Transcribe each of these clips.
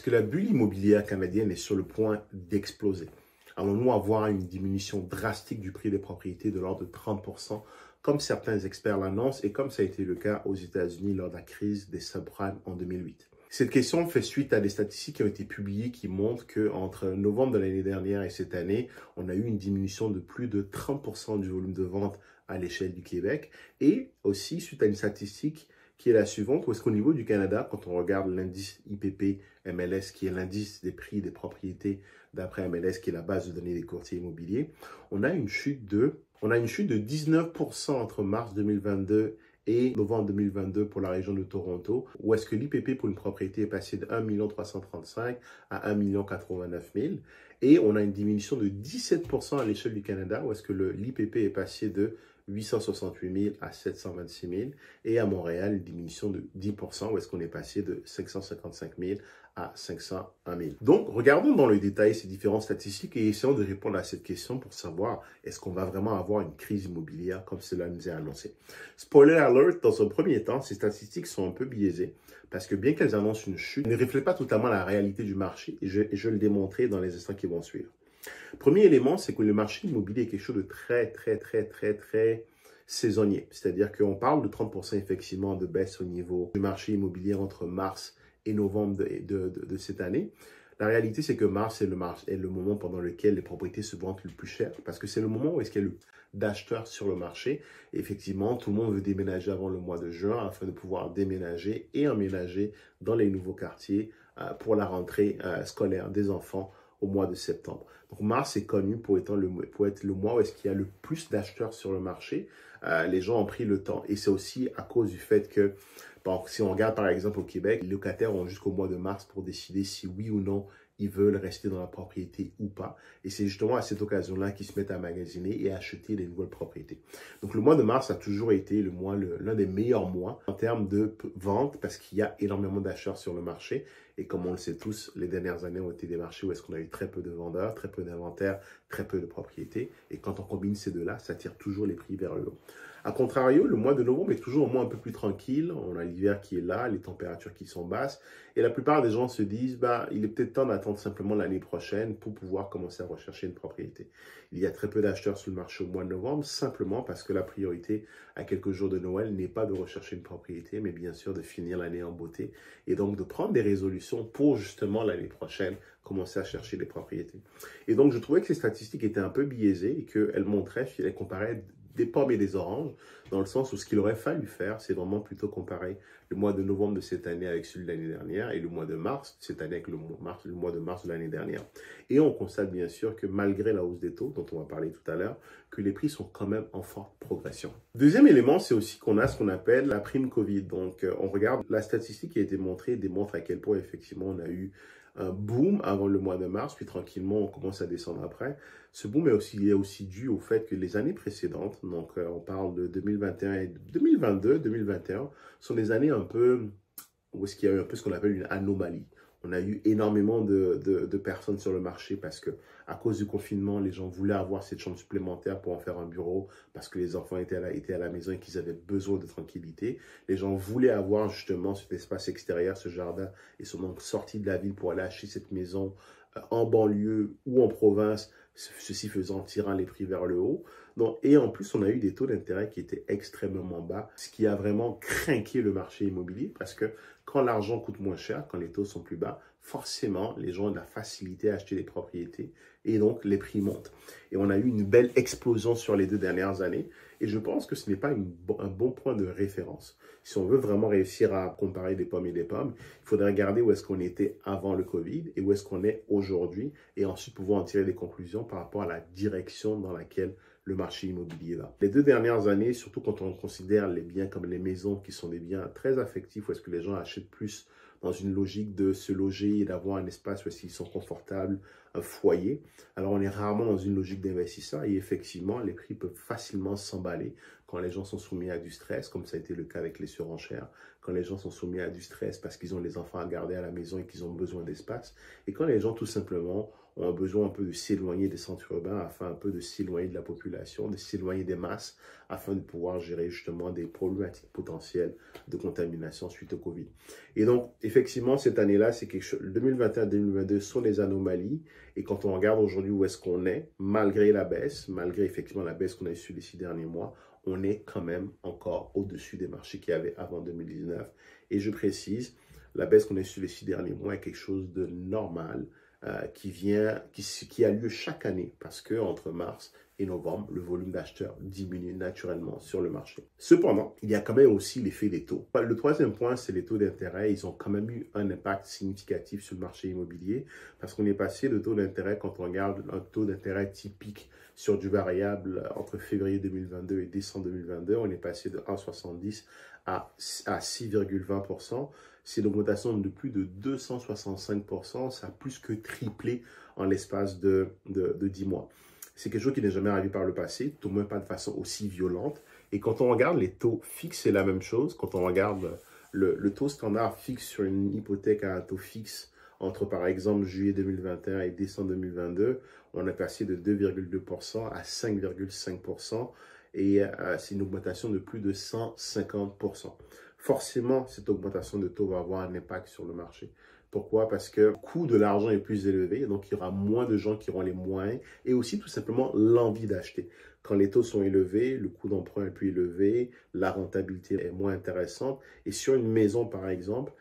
Est-ce que la bulle immobilière canadienne est sur le point d'exploser? Allons-nous avoir une diminution drastique du prix des propriétés de l'ordre de 30%, comme certains experts l'annoncent et comme ça a été le cas aux États-Unis lors de la crise des subprimes en 2008? Cette question fait suite à des statistiques qui ont été publiées qui montrent qu'entre novembre de l'année dernière et cette année, on a eu une diminution de plus de 30% du volume de vente à l'échelle du Québec. Et aussi suite à une statistique qui est la suivante, où est-ce qu'au niveau du Canada, quand on regarde l'indice IPP MLS, qui est l'indice des prix des propriétés d'après MLS, qui est la base de données des courtiers immobiliers, on a une chute de 19% entre mars 2022 et novembre 2022 pour la région de Toronto, où est-ce que l'IPP pour une propriété est passé de 1 335 000 à 1 089 000. Et on a une diminution de 17% à l'échelle du Canada, où est-ce que l'IPP est passé de 868 000 à 726 000. Et à Montréal, une diminution de 10%, où est-ce qu'on est passé de 555 000 à 501 000. Donc, regardons dans le détail ces différentes statistiques et essayons de répondre à cette question pour savoir est-ce qu'on va vraiment avoir une crise immobilière comme cela nous est annoncé. Spoiler alert, dans un premier temps, ces statistiques sont un peu biaisées parce que bien qu'elles annoncent une chute, elles ne reflètent pas totalement la réalité du marché et je vais le démontrer dans les instants qui vont suivre. Premier élément, c'est que le marché immobilier est quelque chose de très saisonnier. C'est-à-dire qu'on parle de 30% effectivement de baisse au niveau du marché immobilier entre mars et novembre de cette année. La réalité, c'est que mars est le moment pendant lequel les propriétés se vendent le plus cher parce que c'est le moment où est-ce qu'il y a le d'acheteurs sur le marché. Et effectivement, tout le monde veut déménager avant le mois de juin afin de pouvoir déménager et emménager dans les nouveaux quartiers pour la rentrée scolaire des enfants au mois de septembre. Donc mars est connu pour être le mois où est-ce qu'il y a le plus d'acheteurs sur le marché. Les gens ont pris le temps et c'est aussi à cause du fait que si on regarde par exemple au Québec, les locataires ont jusqu'au mois de mars pour décider si oui ou non ils veulent rester dans la propriété ou pas. Et c'est justement à cette occasion-là qu'ils se mettent à magasiner et à acheter des nouvelles propriétés. Donc le mois de mars a toujours été l'un des meilleurs mois en termes de vente parce qu'il y a énormément d'acheteurs sur le marché. Et comme on le sait tous, les dernières années ont été des marchés où est-ce qu'on a eu très peu de vendeurs, très peu d'inventaire, très peu de propriétés. Et quand on combine ces deux-là, ça tire toujours les prix vers le haut. A contrario, le mois de novembre est toujours un mois un peu plus tranquille. On a l'hiver qui est là, les températures qui sont basses. Et la plupart des gens se disent, il est peut-être temps d'attendre simplement l'année prochaine pour pouvoir commencer à rechercher une propriété. Il y a très peu d'acheteurs sur le marché au mois de novembre, simplement parce que la priorité à quelques jours de Noël n'est pas de rechercher une propriété, mais bien sûr de finir l'année en beauté et donc de prendre des résolutions pour justement l'année prochaine commencer à chercher des propriétés. Et donc, je trouvais que ces statistiques étaient un peu biaisées et qu'elles montraient, elles comparaient des pommes et des oranges, dans le sens où ce qu'il aurait fallu faire, c'est vraiment plutôt comparer le mois de novembre de cette année avec celui de l'année dernière et le mois de mars de cette année avec le mois de mars de l'année dernière. Et on constate bien sûr que malgré la hausse des taux, dont on va parler tout à l'heure, que les prix sont quand même en forte progression. Deuxième élément, c'est aussi qu'on a ce qu'on appelle la prime Covid. Donc, on regarde la statistique qui a été montrée, démontre à quel point effectivement on a eu un boom avant le mois de mars, puis tranquillement on commence à descendre après. Ce boom est aussi dû au fait que les années précédentes, donc on parle de 2021 et 2022, 2021, sont des années un peu où est-ce qu'il y a eu un peu ce qu'on appelle une anomalie. On a eu énormément de personnes sur le marché parce que à cause du confinement, les gens voulaient avoir cette chambre supplémentaire pour en faire un bureau parce que les enfants étaient à la maison et qu'ils avaient besoin de tranquillité. Les gens voulaient avoir justement cet espace extérieur, ce jardin, et sont donc sortis de la ville pour aller acheter cette maison en banlieue ou en province, ceci faisant tirant les prix vers le haut. Donc, et en plus, on a eu des taux d'intérêt qui étaient extrêmement bas, ce qui a vraiment craqué le marché immobilier parce que quand l'argent coûte moins cher, quand les taux sont plus bas, forcément, les gens ont de la facilité à acheter des propriétés et donc les prix montent. Et on a eu une belle explosion sur les 2 dernières années et je pense que ce n'est pas un bon point de référence. Si on veut vraiment réussir à comparer des pommes et des pommes, il faudrait regarder où est-ce qu'on était avant le Covid et où est-ce qu'on est aujourd'hui et ensuite pouvoir en tirer des conclusions par rapport à la direction dans laquelle le marché immobilier va. Les 2 dernières années, surtout quand on considère les biens comme les maisons qui sont des biens très affectifs où est-ce que les gens achètent plus dans une logique de se loger et d'avoir un espace où ils sont confortables, un foyer. Alors, on est rarement dans une logique d'investisseur et effectivement, les prix peuvent facilement s'emballer quand les gens sont soumis à du stress, comme ça a été le cas avec les surenchères, quand les gens sont soumis à du stress parce qu'ils ont les enfants à garder à la maison et qu'ils ont besoin d'espace, et quand les gens tout simplement ont besoin un peu de s'éloigner des centres urbains afin un peu de s'éloigner de la population, de s'éloigner des masses, afin de pouvoir gérer justement des problématiques potentielles de contamination suite au Covid. Et donc, effectivement, cette année-là, c'est quelque chose, 2021-2022 sont des anomalies, et quand on regarde aujourd'hui où est-ce qu'on est, malgré la baisse, malgré effectivement la baisse qu'on a eue les 6 derniers mois, on est quand même encore au-dessus des marchés qu'il y avait avant 2019. Et je précise, la baisse qu'on a eue les 6 derniers mois est quelque chose de normal, qui a lieu chaque année parce que entre mars et novembre, le volume d'acheteurs diminue naturellement sur le marché. Cependant, il y a quand même aussi l'effet des taux. Le troisième point, c'est les taux d'intérêt. Ils ont quand même eu un impact significatif sur le marché immobilier parce qu'on est passé de taux d'intérêt, quand on regarde un taux d'intérêt typique sur du variable entre février 2022 et décembre 2022, on est passé de 1,70 à 6,20%. C'est l'augmentation de plus de 265%. Ça a plus que triplé en l'espace de 10 mois. C'est quelque chose qui n'est jamais arrivé par le passé, tout au moins pas de façon aussi violente. Et quand on regarde les taux fixes, c'est la même chose. Quand on regarde le taux standard fixe sur une hypothèque à un taux fixe entre, par exemple, juillet 2021 et décembre 2022, on est passé de 2,2% à 5,5%. Et c'est une augmentation de plus de 150%. Forcément, cette augmentation de taux va avoir un impact sur le marché. Pourquoi? Parce que le coût de l'argent est plus élevé, donc il y aura moins de gens qui auront les moyens et aussi tout simplement l'envie d'acheter. Quand les taux sont élevés, le coût d'emprunt est plus élevé, la rentabilité est moins intéressante. Et sur une maison, par exemple,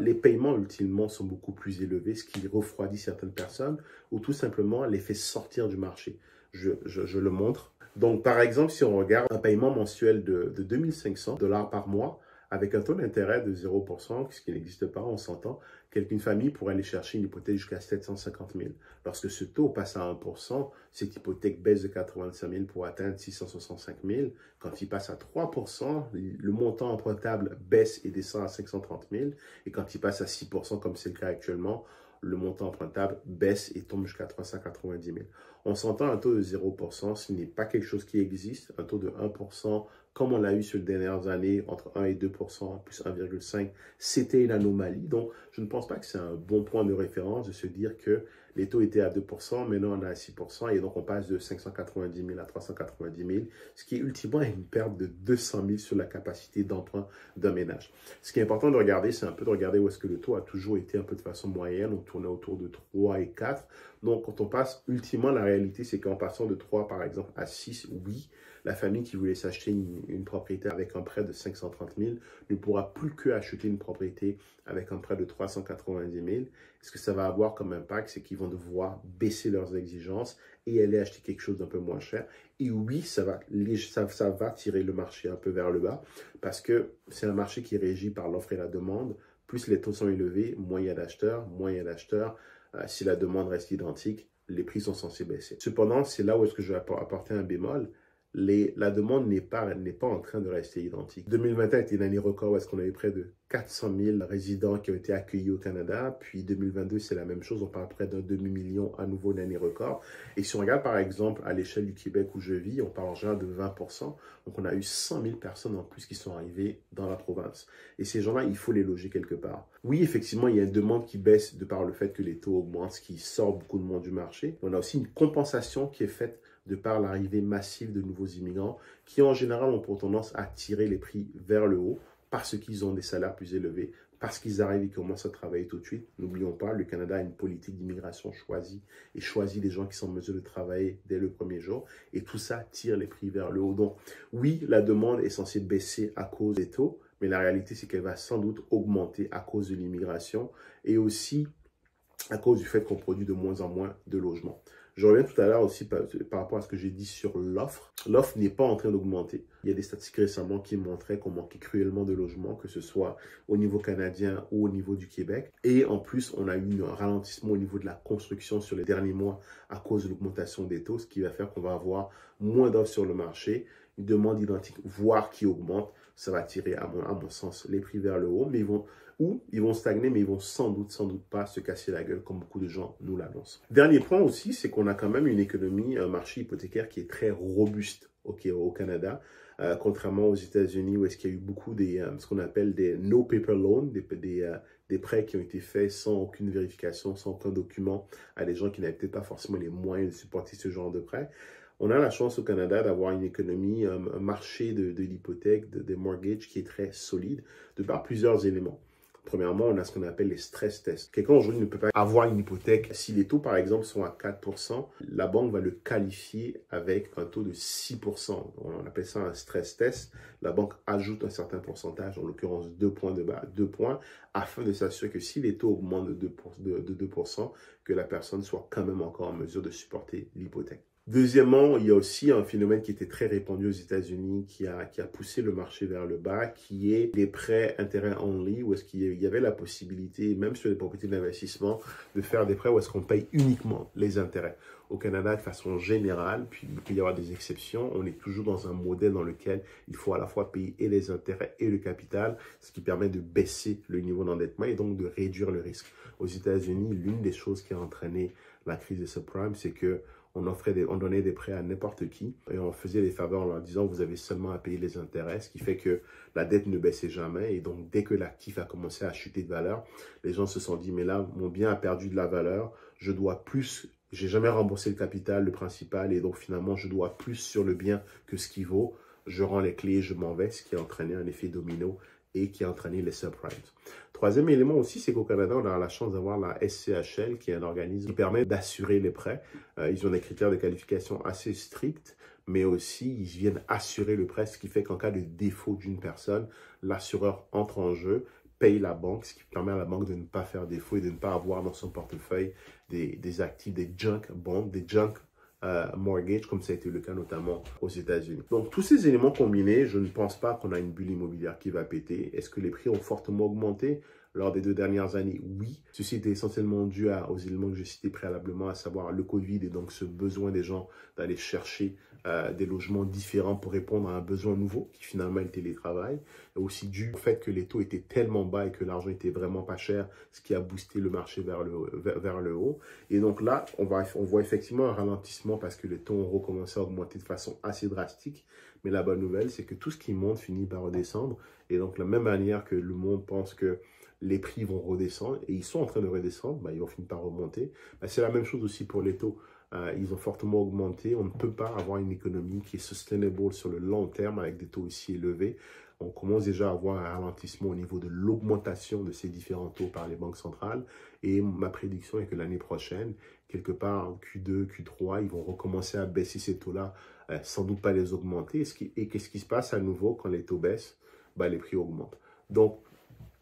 les paiements ultimement sont beaucoup plus élevés, ce qui refroidit certaines personnes ou tout simplement les fait sortir du marché. Je le montre. Donc, par exemple, si on regarde un paiement mensuel de 2 500 $ par mois, avec un taux d'intérêt de 0%, ce qui n'existe pas, on s'entend, qu'une famille pourrait aller chercher une hypothèque jusqu'à 750 000. Lorsque ce taux passe à 1%, cette hypothèque baisse de 85 000 pour atteindre 665 000. Quand il passe à 3%, le montant empruntable baisse et descend à 530 000. Et quand il passe à 6%, comme c'est le cas actuellement, le montant empruntable baisse et tombe jusqu'à 390 000. On s'entend, un taux de 0%, ce n'est pas quelque chose qui existe. Un taux de 1%, comme on l'a eu sur les dernières années, entre 1 et 2%, plus 1,5%, c'était une anomalie. Donc, je ne pense pas que c'est un bon point de référence de se dire que les taux étaient à 2%, maintenant on est à 6%, et donc on passe de 590 000 à 390 000, ce qui est ultimement une perte de 200 000 sur la capacité d'emprunt d'un ménage. Ce qui est important de regarder, c'est un peu de regarder où est-ce que le taux a toujours été un peu de façon moyenne, on tournait autour de 3 et 4. Donc, quand on passe, ultimement, la réalité, c'est qu'en passant de 3, par exemple, à 6, oui, la famille qui voulait s'acheter une propriété avec un prêt de 530 000 ne pourra plus que acheter une propriété avec un prêt de 390 000. Ce que ça va avoir comme impact, c'est qu'ils vont devoir baisser leurs exigences et aller acheter quelque chose d'un peu moins cher. Et oui, ça va tirer le marché un peu vers le bas parce que c'est un marché qui est régi par l'offre et la demande. Plus les taux sont élevés, moins il y a d'acheteurs, si la demande reste identique, les prix sont censés baisser. Cependant, c'est là où est-ce que je vais apporter un bémol. La demande n'est pas en train de rester identique. 2021 était une année record où est-ce qu'on avait près de 400 000 résidents qui ont été accueillis au Canada. Puis 2022, c'est la même chose. On parle près d'un demi-million à nouveau d'année record. Et si on regarde par exemple à l'échelle du Québec où je vis, on parle en général de 20%. Donc on a eu 100 000 personnes en plus qui sont arrivées dans la province. Et ces gens-là, il faut les loger quelque part. Oui, effectivement, il y a une demande qui baisse de par le fait que les taux augmentent, ce qui sort beaucoup de monde du marché. On a aussi une compensation qui est faite de par l'arrivée massive de nouveaux immigrants qui, en général, ont pour tendance à tirer les prix vers le haut parce qu'ils ont des salaires plus élevés, parce qu'ils arrivent et commencent à travailler tout de suite. N'oublions pas, le Canada a une politique d'immigration choisie et choisit les gens qui sont en mesure de travailler dès le premier jour. Et tout ça tire les prix vers le haut. Donc, oui, la demande est censée baisser à cause des taux, mais la réalité, c'est qu'elle va sans doute augmenter à cause de l'immigration et aussi à cause du fait qu'on produit de moins en moins de logements. Je reviens tout à l'heure aussi par rapport à ce que j'ai dit sur l'offre. L'offre n'est pas en train d'augmenter. Il y a des statistiques récemment qui montraient qu'on manquait cruellement de logements, que ce soit au niveau canadien ou au niveau du Québec. Et en plus, on a eu un ralentissement au niveau de la construction sur les derniers mois à cause de l'augmentation des taux, ce qui va faire qu'on va avoir moins d'offres sur le marché, une demande identique, voire qui augmente, ça va tirer, à mon sens, les prix vers le haut, mais ils vont stagner, mais ils vont sans doute pas se casser la gueule comme beaucoup de gens nous l'annoncent. Dernier point aussi, c'est qu'on a quand même une économie, un marché hypothécaire qui est très robuste au Canada, contrairement aux États-Unis où est-ce qu'il y a eu beaucoup ce qu'on appelle des no paper loans, des prêts qui ont été faits sans aucune vérification, sans aucun document à des gens qui n'avaient peut-être pas forcément les moyens de supporter ce genre de prêts. On a la chance au Canada d'avoir une économie, un marché de l'hypothèque, des mortgages qui est très solide, de par plusieurs éléments. Premièrement, on a ce qu'on appelle les stress tests. Quelqu'un aujourd'hui ne peut pas avoir une hypothèque. Si les taux, par exemple, sont à 4%, la banque va le qualifier avec un taux de 6%. On appelle ça un stress test. La banque ajoute un certain pourcentage, en l'occurrence 2 points de base, 2 points, afin de s'assurer que si les taux augmentent de 2%, que la personne soit quand même encore en mesure de supporter l'hypothèque. Deuxièmement, il y a aussi un phénomène qui était très répandu aux États-Unis, qui a poussé le marché vers le bas, qui est les prêts intérêt only, où est-ce qu'il y avait la possibilité, même sur les propriétés d'investissement, de faire des prêts où est-ce qu'on paye uniquement les intérêts. Au Canada, de façon générale, puis il peut y avoir des exceptions, on est toujours dans un modèle dans lequel il faut à la fois payer et les intérêts et le capital, ce qui permet de baisser le niveau d'endettement et donc de réduire le risque. Aux États-Unis, l'une des choses qui a entraîné la crise des subprimes, c'est que on donnait des prêts à n'importe qui et on faisait des faveurs en leur disant vous avez seulement à payer les intérêts, ce qui fait que la dette ne baissait jamais. Et donc, dès que l'actif a commencé à chuter de valeur, les gens se sont dit mais là, mon bien a perdu de la valeur, je dois plus, j'ai jamais remboursé le capital, le principal, et donc finalement, je dois plus sur le bien que ce qui vaut. Je rends les clés, je m'en vais, ce qui a entraîné un effet domino et qui a entraîné les subprimes. Troisième élément aussi, c'est qu'au Canada, on a la chance d'avoir la SCHL, qui est un organisme qui permet d'assurer les prêts. Ils ont des critères de qualification assez stricts, mais aussi ils viennent assurer le prêt, ce qui fait qu'en cas de défaut d'une personne, l'assureur entre en jeu, paye la banque, ce qui permet à la banque de ne pas faire défaut et de ne pas avoir dans son portefeuille des actifs, des junk bonds, des junk mortgage, comme ça a été le cas notamment aux États-Unis. Donc, tous ces éléments combinés, je ne pense pas qu'on a une bulle immobilière qui va péter. Est-ce que les prix ont fortement augmenté lors des 2 dernières années? Oui. Ceci était essentiellement dû aux éléments que j'ai cités préalablement, à savoir le Covid et donc ce besoin des gens d'aller chercher des logements différents pour répondre à un besoin nouveau qui finalement est le télétravail. Et aussi dû au fait que les taux étaient tellement bas et que l'argent était vraiment pas cher, ce qui a boosté le marché vers le haut. Et donc là, on voit effectivement un ralentissement parce que les taux ont recommencé à augmenter de façon assez drastique. Mais la bonne nouvelle, c'est que tout ce qui monte finit par redescendre. Et donc, de la même manière que le monde pense que les prix vont redescendre, et ils sont en train de redescendre, ils vont finir par remonter. C'est la même chose aussi pour les taux. Ils ont fortement augmenté. On ne peut pas avoir une économie qui est sustainable sur le long terme avec des taux aussi élevés. On commence déjà à avoir un ralentissement au niveau de l'augmentation de ces différents taux par les banques centrales. Et ma prédiction est que l'année prochaine, quelque part en Q2, Q3, ils vont recommencer à baisser ces taux-là, sans doute pas les augmenter. Et qu'est-ce qui se passe à nouveau quand les taux baissent? Les prix augmentent. Donc,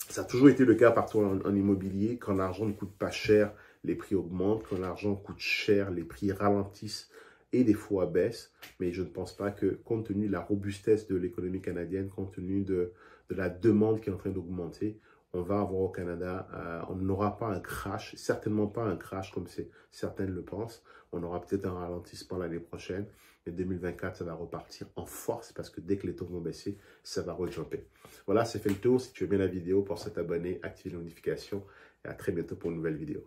ça a toujours été le cas partout en immobilier. Quand l'argent ne coûte pas cher, les prix augmentent. Quand l'argent coûte cher, les prix ralentissent et des fois baissent. Mais je ne pense pas que, compte tenu de la robustesse de l'économie canadienne, compte tenu de la demande qui est en train d'augmenter, on va avoir au Canada, on n'aura pas un crash, certainement pas un crash comme certains le pensent. On aura peut-être un ralentissement l'année prochaine. Mais 2024, ça va repartir en force parce que dès que les taux vont baisser, ça va rejumper. Voilà, c'est fait le tour. Si tu aimes bien la vidéo, pense à t'abonner, activer les notifications et à très bientôt pour une nouvelle vidéo.